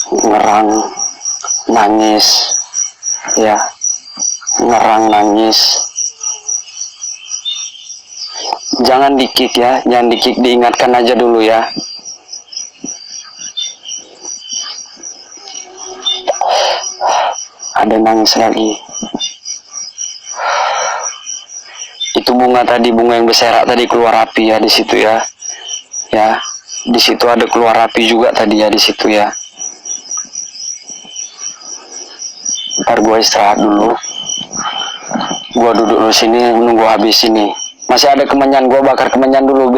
ngerang, nangis, ya, ngerang, nangis. Jangan di-kick ya, jangan di-kick, diingatkan aja dulu ya. Ada nangis lagi. Itu bunga tadi, bunga yang berserak tadi keluar api ya di situ ya. Ya, di situ ada keluar api juga tadi ya di situ ya. Ntar gua istirahat dulu. Gua duduk di sini menunggu habis ini. Masih ada kemenyan, gua bakar kemenyan dulu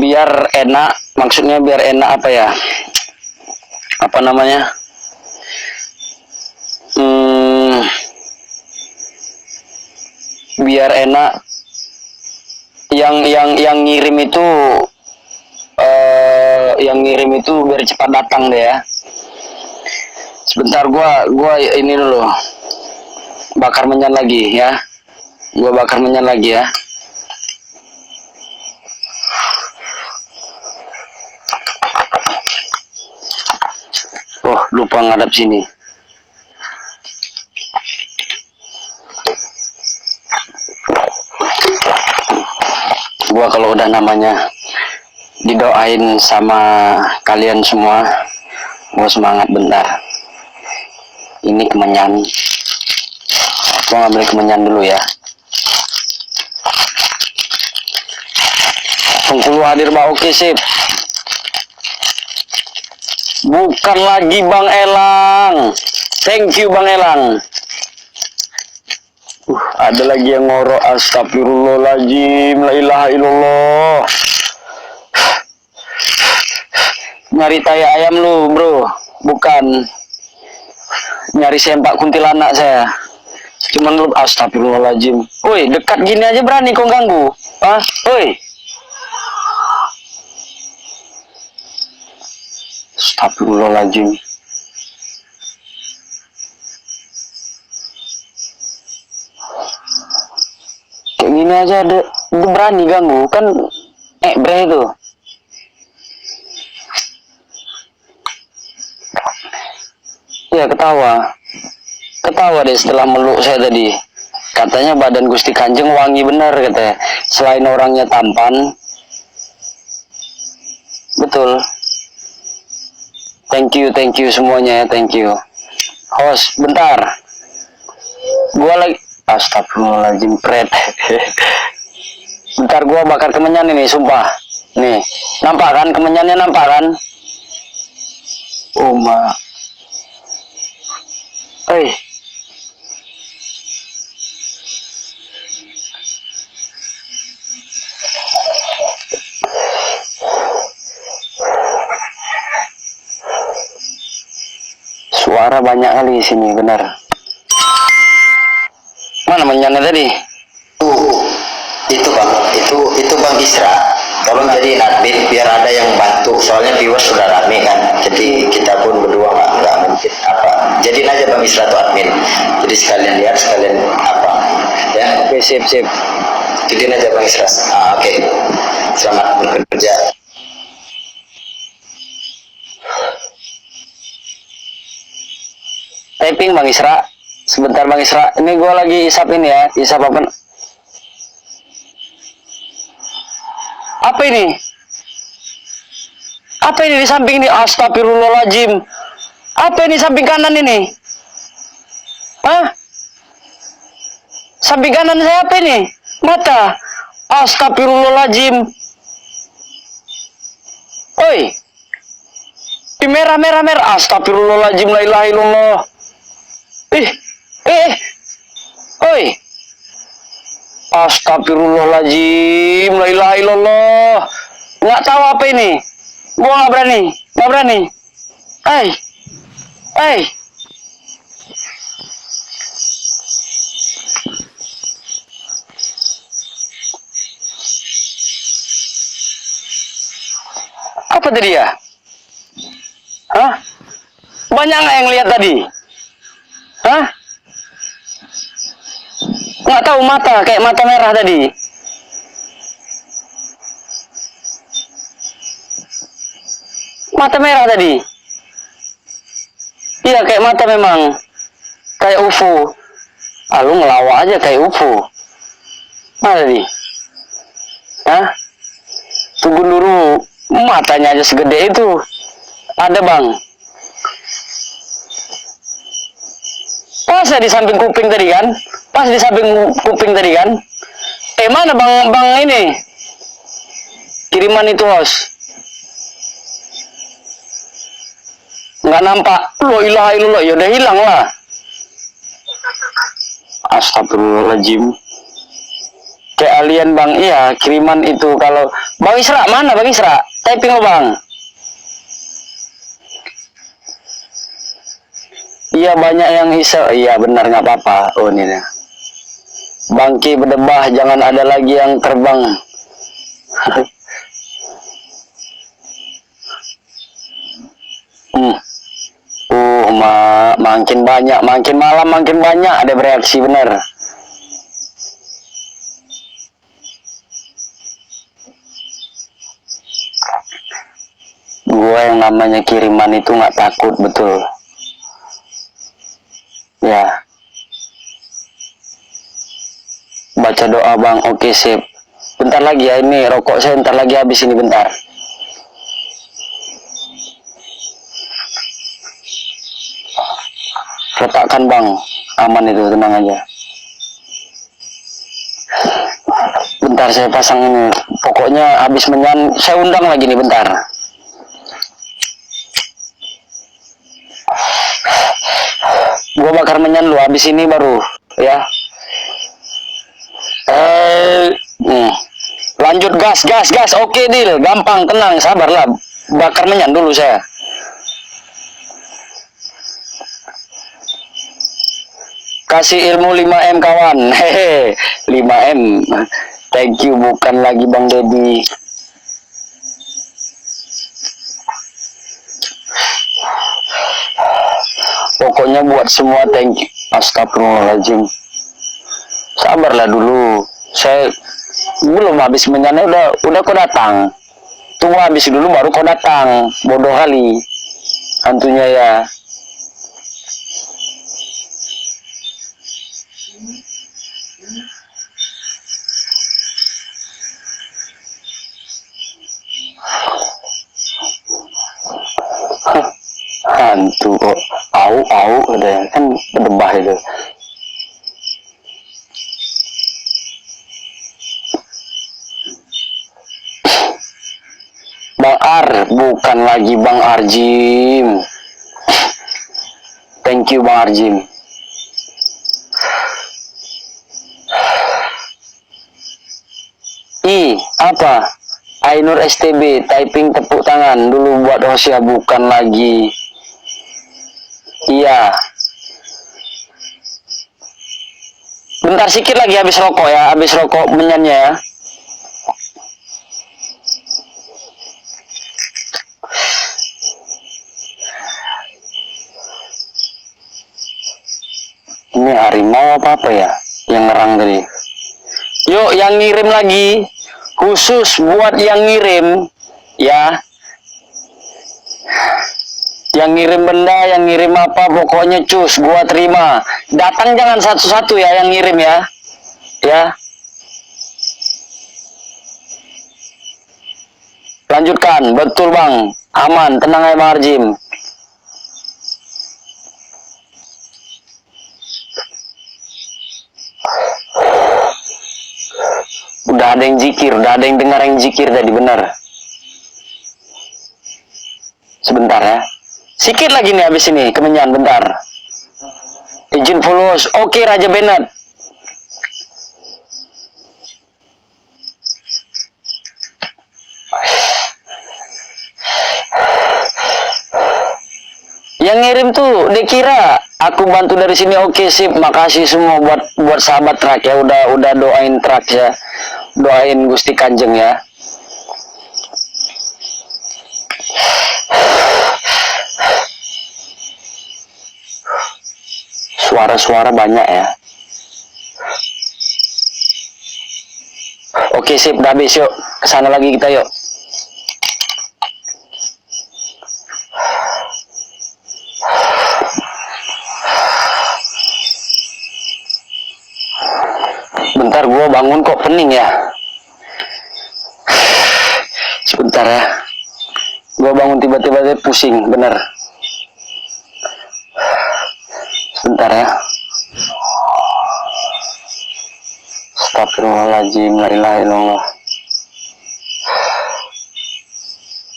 biar enak. Maksudnya biar enak apa ya? Apa namanya? Biar enak. Yang ngirim itu biar cepat datang deh ya. Sebentar gua ini dulu. Bakar menyan lagi ya. Gua bakar menyan lagi ya. Oh, lupa ngadap sini. Gua kalau udah namanya didoain sama kalian semua, gua semangat bentar. Ini kemenyan. Gua ngambil kemenyan dulu ya. Bengkulu hadir Mbak, oke sip. Bukan lagi Bang Elang. Thank you Bang Elang. Ada lagi yang ngorok, astagfirullahaladzim, la ilaha illallah. Nyari tai ayam lu bro, bukan nyari sempak kuntilanak saya. Cuman lu astagfirullahaladzim. Woi, dekat gini aja berani kau ganggu. Hah? Woi. Astagfirullahaladzim. Kayak gini aja ada berani ganggu kan, bre itu. Ya ketawa deh setelah meluk saya tadi. Katanya badan Gusti Kanjeng wangi bener katanya. Selain orangnya tampan, betul. Thank you semuanya ya, thank you. Host, bentar. Gua lagi, astagfirullahaladzim, pret. Bentar gua bakar kemenyan ini, sumpah. Nih, nampak kan kemenyannya, nampak kan? Oh ma. Suara banyak kali di sini, benar. Mana menyanyi tadi? Itu bang, itu Bang Isra. Tolong jadi admin biar ada yang bantu. Soalnya viewers sudah rame kan. Jadi kita pun berdua nggak mungkin apa. Jadiin aja Bang Isra tuh admin. Jadi sekalian lihat, sekalian apa. Ya. Oke, sip. Jadiin aja Bang Isra. Oke. Selamat bekerja. Typing Bang Isra. Sebentar Bang Isra. Ini gue lagi isap ini ya. Isap apa? Apa ini? Apa ini di samping ini? Astagfirullahaladzim. Apa ini samping kanan ini? Hah? Samping kanan saya apa ini? Mata. Astagfirullahaladzim. Oi. Di merah. Astagfirullahaladzim, la ilaha illallah. Oi. Astagfirullahaladzim, la ilaha illallah. Nggak tahu apa ini. Gua nggak berani. Apa tadi ya? Hah? Banyak nggak yang lihat tadi? Hah? Nggak tahu, mata kayak mata merah tadi. Mata merah tadi. Iya kayak mata memang. Kayak UFO. Ah, lu ngelawak aja kayak UFO. Mana nih? Hah? Tunggu dulu. Matanya aja segede itu. Ada bang. Pas ya di samping kuping tadi kan? Pas di samping kuping tadi kan? Mana bang ini? Kiriman itu host. Nggak nampak. Loh ilaha illallah. Ya udah hilang lah. Astagfirullahaladzim. Kayak alien bang. Iya kiriman itu. Kalau Bang Isra mana Bang Isra? Typing lo bang. Iya banyak yang iseng. Iya benar nggak apa-apa. Oh ini nih. Bangki berdebah, jangan ada lagi yang terbang. Makin banyak, makin malam makin banyak ada bereaksi bener. Gua yang namanya kiriman itu nggak takut betul. Ya. Baca doa bang, oke sip. Bentar lagi ya ini rokok saya bentar lagi habis ini bentar. Letakkan bang, aman itu tenang aja. Bentar saya pasang ini. Pokoknya habis menyan, saya undang lagi nih bentar. Gua bakar menyan lu habis ini baru ya. Lanjut gas. Oke deal, gampang, tenang, sabarlah. Bakar menyan dulu saya. Kasih ilmu 5M kawan. Hehe, 5M. Thank you, bukan lagi Bang Dedi. Pokoknya buat semua thank you. Astagfirullahaladzim. Sabarlah dulu. Saya belum habis menyanyi udah kau datang. Tunggu habis dulu baru kau datang. Bodoh kali. Hantunya ya. Hantu kok. Au udah kan berdebah itu. Bang Ar, bukan lagi Bang Arjim. Thank you Bang Arjim. Apa? Ainur STB, typing tepuk tangan dulu buat Hosia, bukan lagi. Iya. Bentar sikit lagi habis rokok ya, habis rokok menyanyi ya. Ini harimau apa ya yang ngerang tadi? Yuk yang ngirim lagi, khusus buat yang ngirim ya. Yang ngirim benda, yang ngirim apa, pokoknya cus, gua terima. Datang jangan satu-satu ya yang ngirim ya. Ya. Lanjutkan, betul bang. Aman, tenang ya Bang Arjim. Udah ada yang zikir, udah ada yang dengar yang zikir tadi, benar. Sebentar ya. Sikit lagi nih habis ini, kemenyan, bentar. Izin follows, oke Raja Bennett. Yang ngirim tuh, dikira aku bantu dari sini, oke sip, makasih semua buat sahabat Trak ya, udah doain Trak ya, doain Gusti Kanjeng ya. Suara-suara banyak ya. Oke sip, udah habis yuk, kesana lagi kita yuk. Sebentar, gua bangun kok pening ya. Sebentar ya. Gua bangun tiba-tiba pusing, bener. Sebentar ya. Astagfirullahaladzim, la ilaha illallah.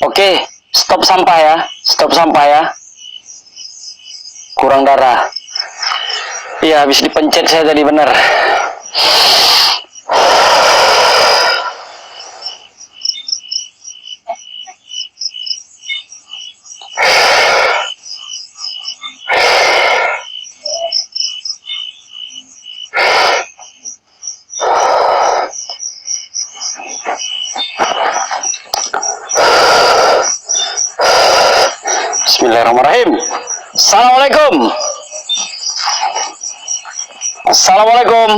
Oke, stop sampah ya. Stop sampah ya. Kurang darah. Iya, habis dipencet saya tadi, bener. Bismillahirrahmanirrahim. Assalamualaikum. Assalamualaikum.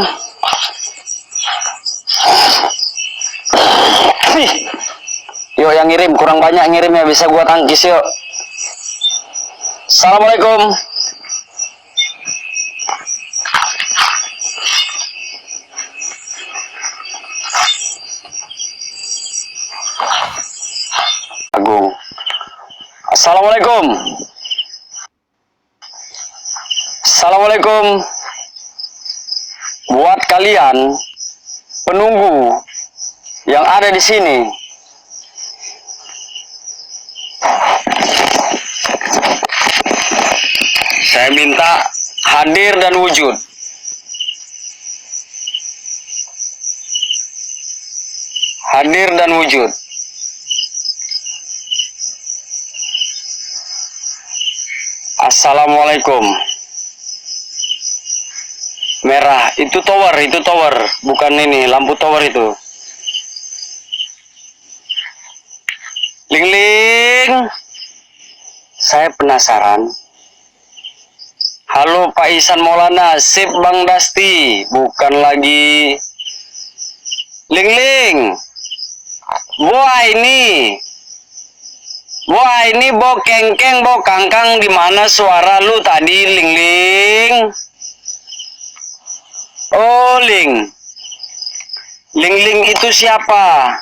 Yuk yang ngirim, kurang banyak ngirimnya, bisa gua tangkis yuk. Assalamualaikum. Agung. Assalamualaikum. Assalamualaikum. Buat kalian penunggu yang ada di sini, saya minta hadir dan wujud. Hadir dan wujud. Assalamualaikum. Merah, itu tower, bukan ini, lampu tower itu. Ling ling. Saya penasaran. Halo Pak Ihsan Maulana, sip Bang Dasti, bukan lagi. Ling ling. Wah ini bo kengkeng, bo kangkang, di mana suara lu tadi, ling ling? Oh, Ling. Ling ling itu siapa?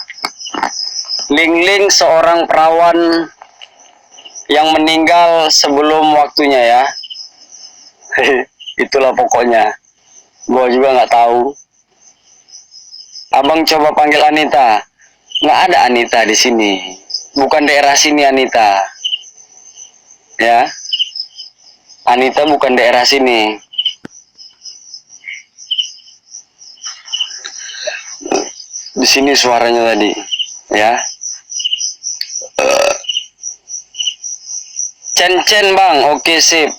Ling ling seorang perawan yang meninggal sebelum waktunya ya. Itulah pokoknya. Gua juga nggak tahu. Abang coba panggil Anita. Nggak ada Anita di sini. Bukan daerah sini Anita. Ya. Anita bukan daerah sini. Di sini suaranya tadi. Ya. Cen Bang. Oke, sip.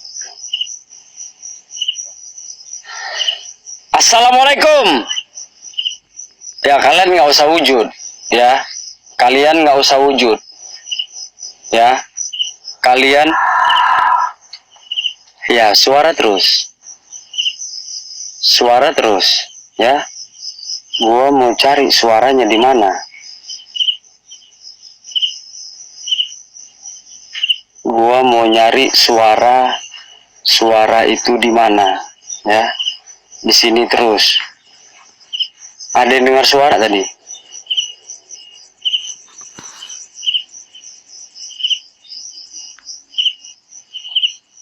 Assalamualaikum. Ya, kalian nggak usah wujud. Ya. Kalian nggak usah wujud. Ya. Kalian. Ya, suara terus. Suara terus. Ya. Gua mau cari suaranya di mana. Gua mau nyari suara itu di mana, ya. Di sini terus. Ada yang dengar suara tadi?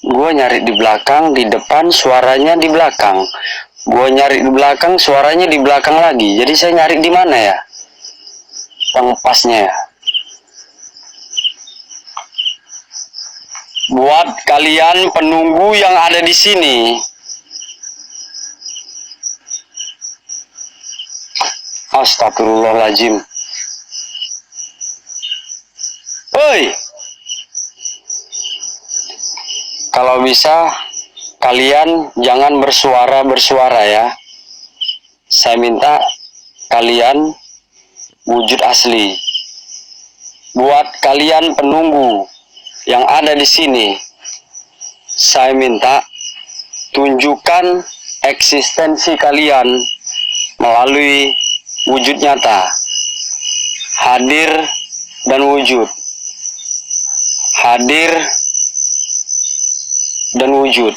Gua nyari di belakang, di depan, suaranya di belakang. Gua nyari di belakang, suaranya di belakang lagi. Jadi saya nyari di mana ya? Yang pasnya ya. Buat kalian penunggu yang ada di sini, astagfirullahaladzim. Oi, kalau bisa kalian jangan bersuara ya. Saya minta kalian wujud asli. Buat kalian penunggu yang ada di sini, saya minta tunjukkan eksistensi kalian melalui wujud nyata. Hadir dan wujud. Hadir dan wujud.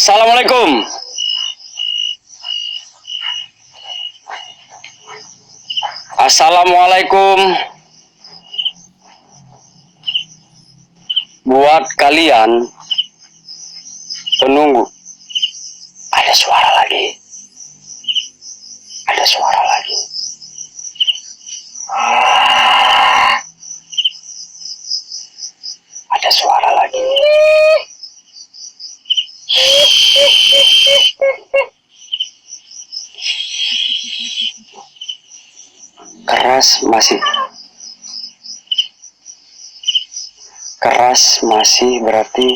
Assalamualaikum. Assalamualaikum. Buat kalian penunggu. Ada suara lagi. Ada suara lagi. Ada suara lagi. Keras masih berarti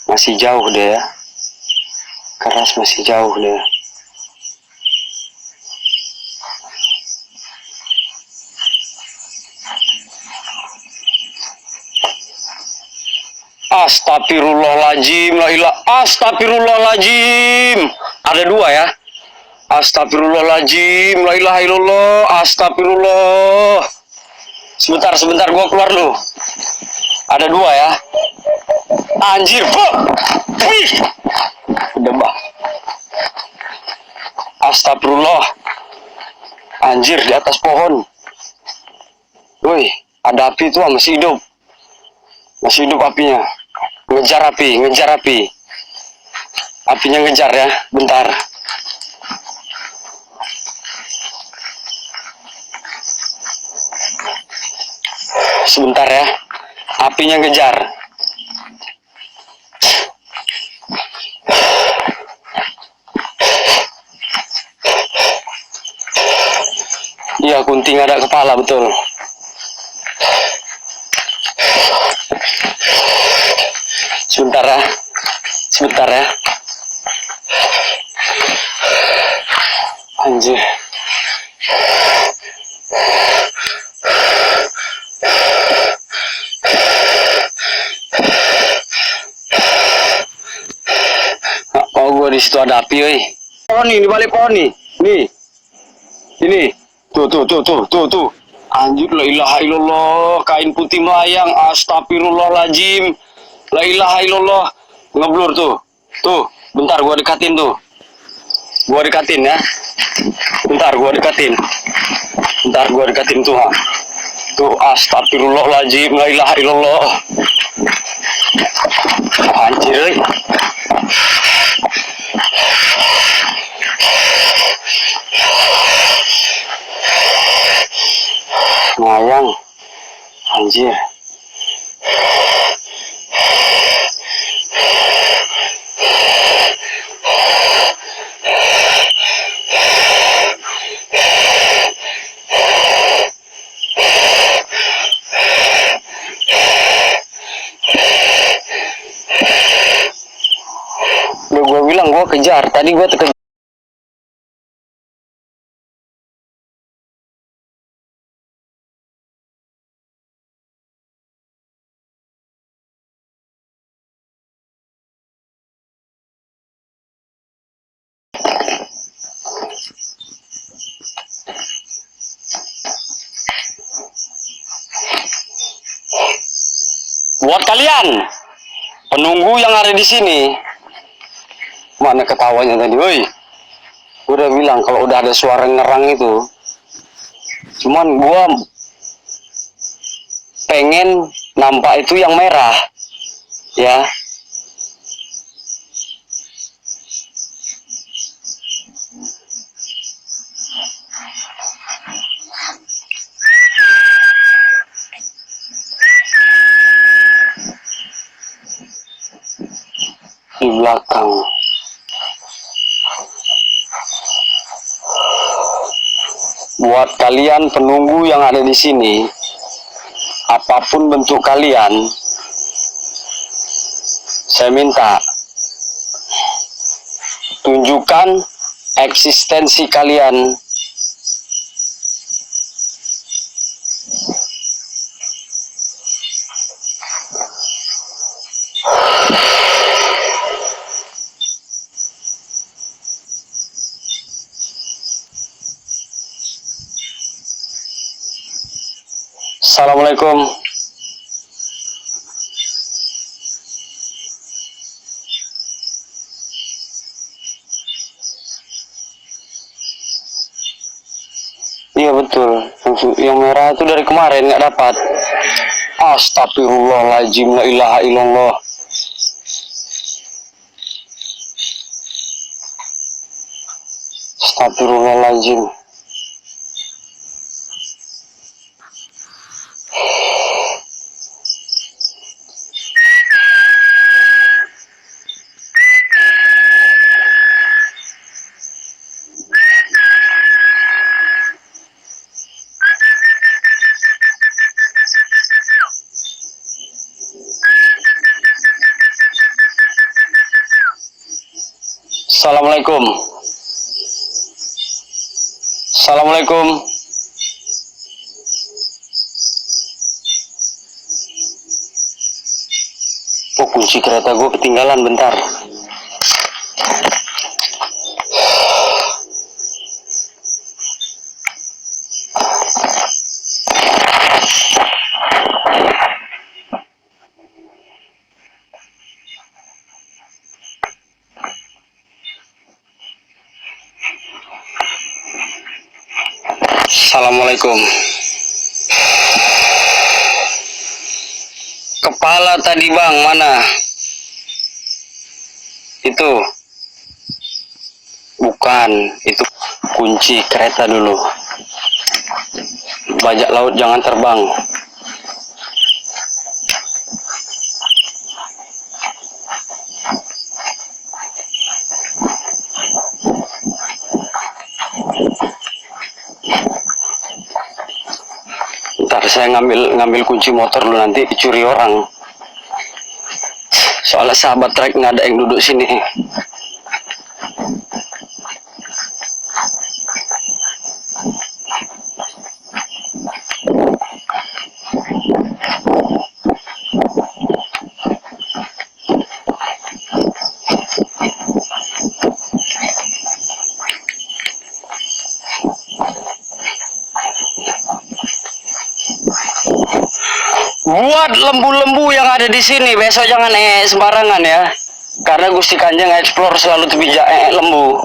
masih jauh deh ya. Keras masih jauh deh. Astagfirullahaladzim, la ilah, astagfirullahaladzim. Ada dua ya. Astagfirullahaladzim, la ilaha illallah, astagfirullah. Sebentar, gua keluar dulu. Ada dua ya. Anjir, Pak. Wih. Udah, Mbak. Astagfirullah. Anjir, di atas pohon. Wih, ada api tuh, masih hidup. Masih hidup apinya. Ngejar api. Apinya ngejar ya, bentar. Sebentar ya. Apinya ngejar. Iya, kunting ada kepala, betul. Sebentar ya. Anjir. Oh, gua di situ ada api, woi. Pohon nih, di balik pohon nih. Nih. Ini. Tuh. Anjir, la ilaha illallah, kain putih melayang, astagfirullahaladzim. La ilaha illallah. Ngeblur tuh. Tuh, bentar gua dekatin tuh. Gua dekatin ya. Bentar gua dekatin tuh. Ha. Tuh, astagfirullahaladzim, la ilaha illallah. Anjir. Melayang. Anjir. Udah gue bilang gue kejar. Tadi gue terkejar. Buat kalian penunggu yang ada di sini, mana ketawanya tadi, woi? Gue udah bilang kalau udah ada suara ngerang itu, cuman gue pengen nampak itu yang merah, ya. Di belakang. Buat kalian penunggu yang ada di sini, apapun bentuk kalian, saya minta tunjukkan eksistensi kalian. Assalamualaikum. Iya betul. Yang merah itu dari kemarin nggak dapat. Astagfirullahaladzim, la ilaha illallah. Astagfirullahaladzim. Assalamualaikum. Assalamualaikum. Oh, kunci kereta gue ketinggalan, bentar. Assalamualaikum. Kepala tadi bang, mana? Itu bukan, itu kunci kereta dulu. Bajak laut jangan terbang. Ntar saya ngambil kunci motor dulu, nanti dicuri orang. Soalnya sahabat trek nggak ada yang duduk sini. Buat lembu-lembu yang ada di sini besok jangan sembarangan ya, karena Gusti Kanjeng explore selalu pijak lembu.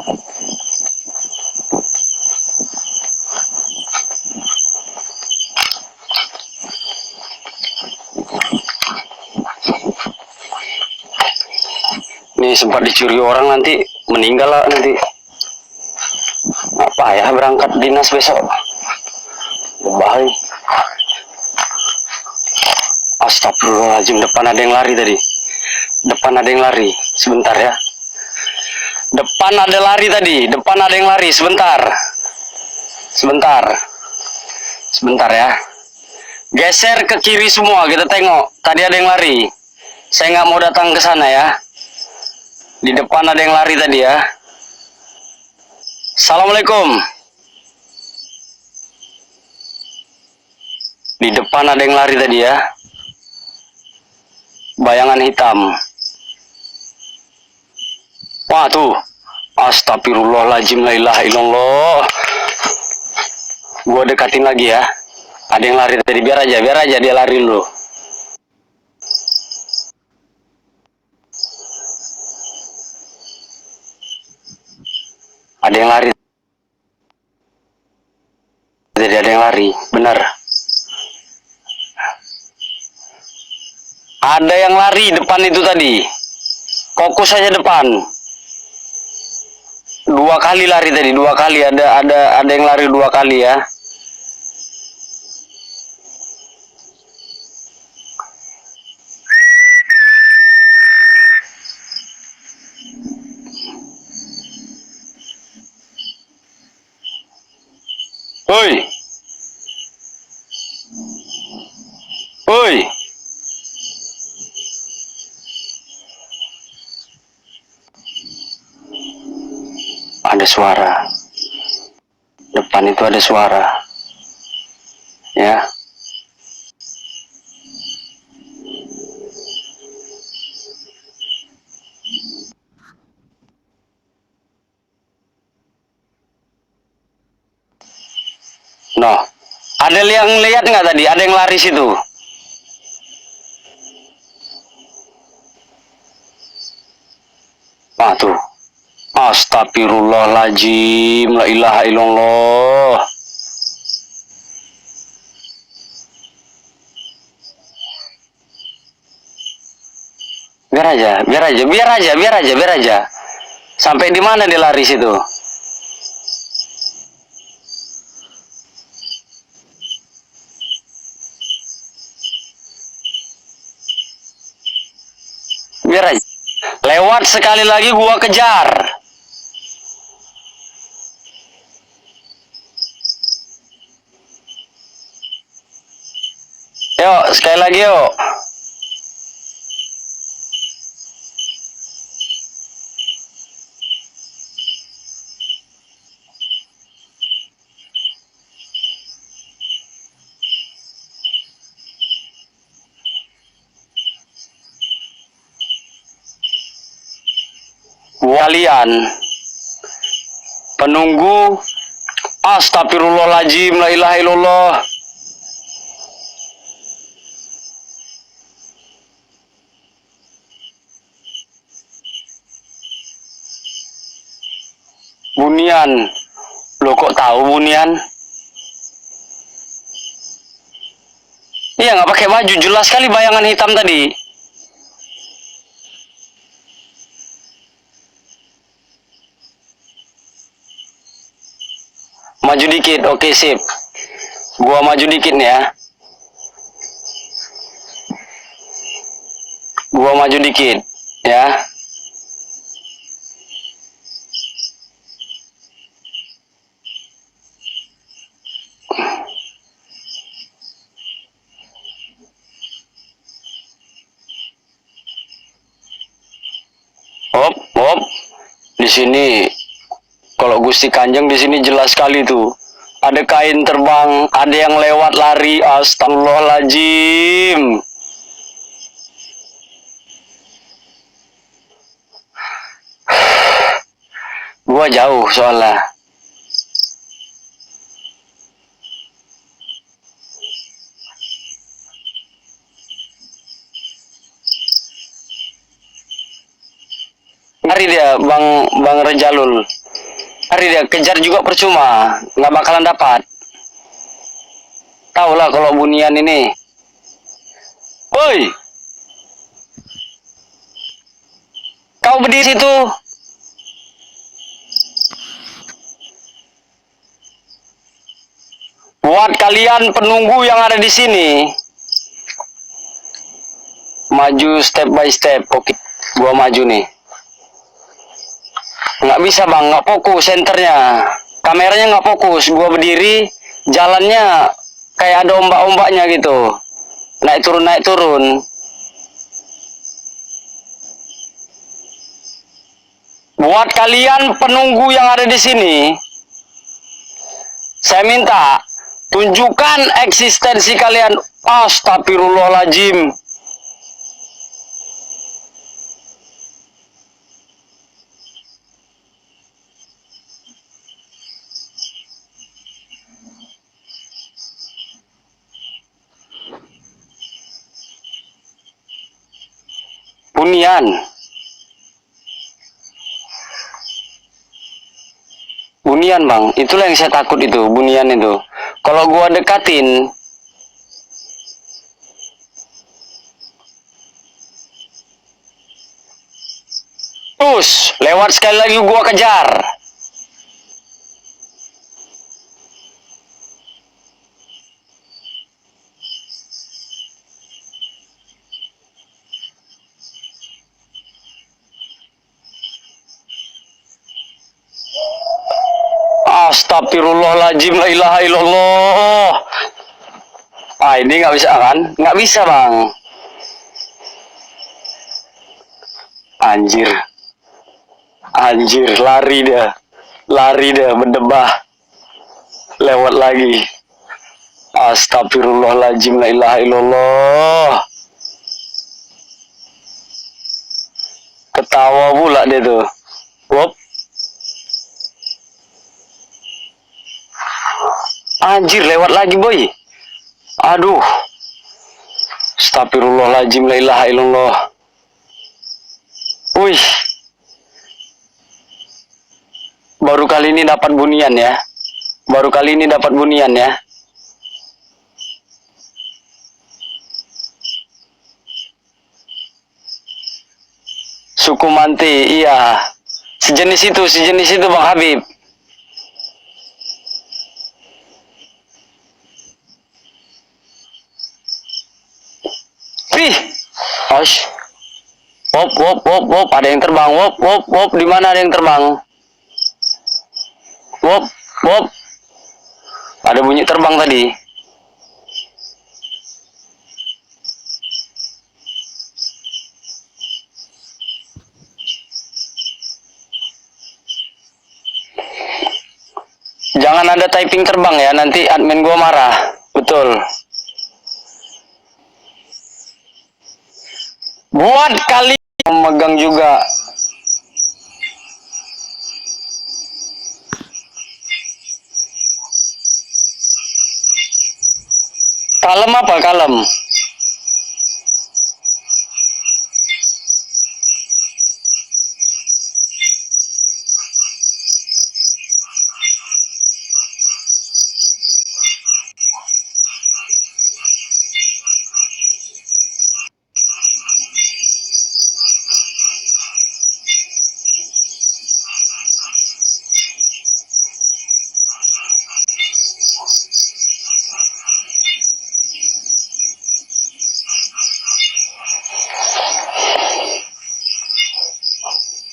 Nih sempat dicuri orang, nanti meninggal lah nanti. Apa ya, berangkat dinas besok, bahaya. Astagfirullahaladzim, depan ada yang lari tadi. Depan ada yang lari, sebentar ya. Depan ada lari tadi, depan ada yang lari, sebentar. Sebentar. Sebentar ya. Geser ke kiri semua, kita tengok. Tadi ada yang lari. Saya nggak mau datang ke sana ya. Di depan ada yang lari tadi ya. Assalamualaikum. Di depan ada yang lari tadi ya. Bayangan hitam. Wah tuh. Astagfirullahaladzim, la ilaha illallah. Gua dekatin lagi ya. Ada yang lari tadi, biar aja dia lari dulu. Ada yang lari. Tadi ada yang lari, benar. Ada yang lari depan itu tadi. Fokus saja depan. 2 kali lari tadi, 2 kali ada yang lari 2 kali ya. Woi. Woi. Ada suara. Depan itu ada suara. Ya. No. Ada yang lihat nggak tadi? Ada yang lari situ. Ah tuh. Astagfirullahaladzim, la ilaha illallah. biar aja. Sampai di mana dia lari situ? Biar aja. Lewat sekali lagi gua kejar. Yuk, sekali lagi yuk. Kalian penunggu, astagfirullahaladzim, la ilaha illallah. Bunian, lo kok tahu Bunian? Iya, nggak pakai baju, jelas sekali bayangan hitam tadi. Maju dikit, oke sip. Gua maju dikit nih ya. Gua maju dikit, ya. Hop, hop. Di sini, kalau Gusti Kanjeng di sini jelas sekali tuh. Ada kain terbang, ada yang lewat lari, astagfirullahaladzim. Gua jauh soalnya. Hari dia, Bang Rejalul. Hari dia, kejar juga percuma, nggak bakalan dapat. Tahu lah kalau Bunian ini. Woi, kau berdiri situ. Buat kalian penunggu yang ada di sini, maju step by step. Oke, gua maju nih. Nggak bisa bang, nggak fokus senternya. Kameranya nggak fokus. Gua berdiri, jalannya kayak ada ombak-ombaknya gitu. Naik turun, naik turun. Buat kalian penunggu yang ada di sini, saya minta tunjukkan eksistensi kalian. Astagfirullahaladzim. Bunian. Bunian bang, itulah yang saya takut itu, Bunian itu. Kalau gua dekatin, terus lewat sekali lagi gua kejar. Astagfirullahaladzim, la ilaha illallah. Ah ini nggak bisa kan? Nggak bisa bang. Anjir, anjir, lari dia, berdebah, lewat lagi. Astagfirullahaladzim, la ilaha illallah. Ketawa pula dia tuh. Wop. Anjir, lewat lagi boy. Aduh. Astagfirullahaladzim, la ilaha illallah. Wih. Baru kali ini dapat Bunian ya. Baru kali ini dapat Bunian ya. Suku Manti, iya. Sejenis itu Bang Habib. Wih, Osh. Wop, ada yang terbang. Wop, di mana ada yang terbang? Wop. Ada bunyi terbang tadi. Jangan ada typing terbang ya, nanti admin gua marah. Betul. Buat kali memegang juga. Kalem apa kalem?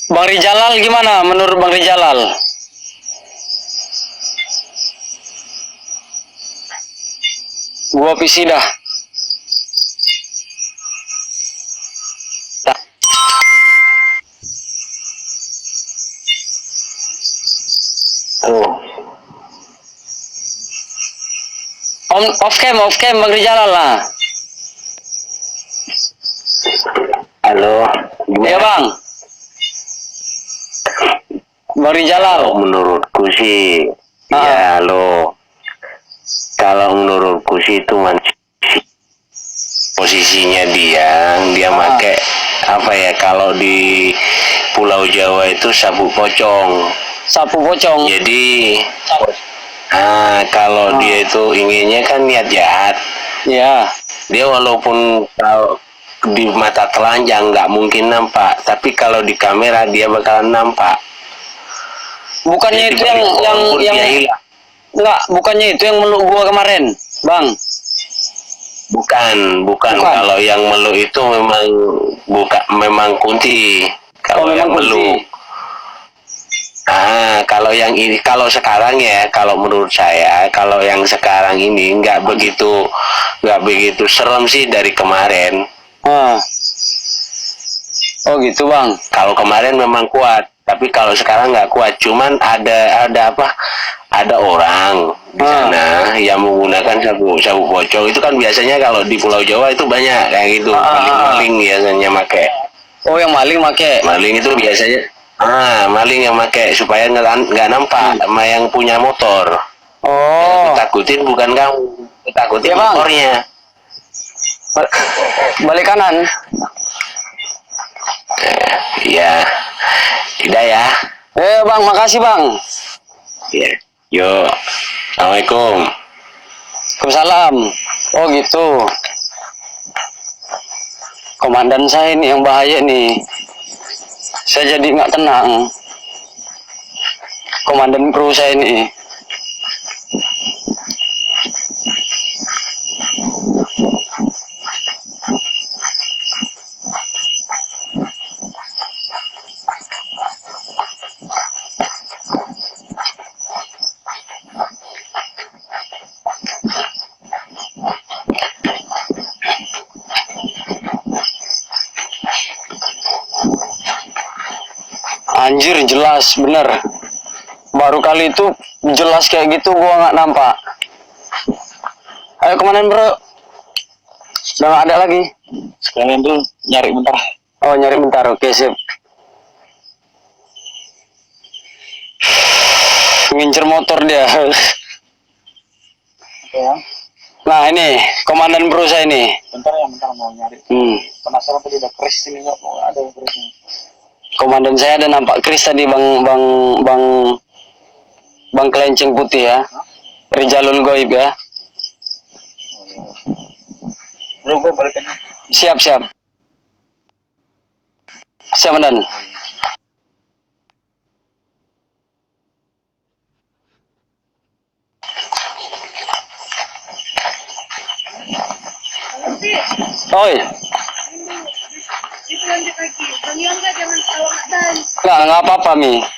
Bang Rijalal gimana menurut Bang Rijalal? Gua PC dah. Tuh. Off cam Bang Rijalal lah. Halo. Iya Bang. Bang Rijalal. Kalau menurutku sih, ya lo. Kalau menurutku sih itu posisinya dia pakai apa ya? Kalau di Pulau Jawa itu sapu pocong. Sapu pocong. Jadi, kalau dia itu inginnya kan niat jahat. Ya. Dia walaupun kalau di mata telanjang nggak mungkin nampak, tapi kalau di kamera dia bakalan nampak. Bukannya Jadi itu yang dia hilang. enggak, bukannya itu yang meluk gua kemarin, Bang. Bukan. Kalau yang meluk itu memang kunti. Kalau yang memang kunti. meluk. Kalau sekarang ya, kalau menurut saya, kalau yang sekarang ini nggak begitu serem sih dari kemarin. Oh gitu Bang. Kalau kemarin memang kuat, tapi kalau sekarang nggak kuat. Cuman ada orang di sana yang menggunakan sabu pocong. Itu kan biasanya kalau di Pulau Jawa itu banyak kayak gitu. Maling biasanya make. Oh yang maling make. Maling itu biasanya maling yang make supaya nggak nampak sama yang punya motor. Oh. Yang takutin bukan kamu, takutin motornya. Balik kanan. Ya, tidak ya. Bang, makasih Bang. Ya, yo, assalamualaikum. Waalaikumsalam. Oh gitu. Komandan saya ini yang bahaya nih. Saya jadi nggak tenang. Komandan kru saya ini. Anjir jelas bener. Baru kali itu jelas kayak gitu gua nggak nampak. Ayo komandan bro. Udah nggak ada lagi. Sekalian dulu nyari bentar. Oh nyari bentar, oke sip. Ngincer motor dia. Ya. Nah ini komandan bro saya ini. Bentar mau nyari. Penasaran tadi ada Chris ini nggak mau ada Chris ini. Komandan saya ada nampak Chris tadi bang kelenceng putih ya. Rijalul Goib ya. Bro, gue balik aja. Siap. Siapa dan? Oi, Itu lanjut lagi. Bang Yoga jangan kalau nggak dance. nggak apa-apa Mi.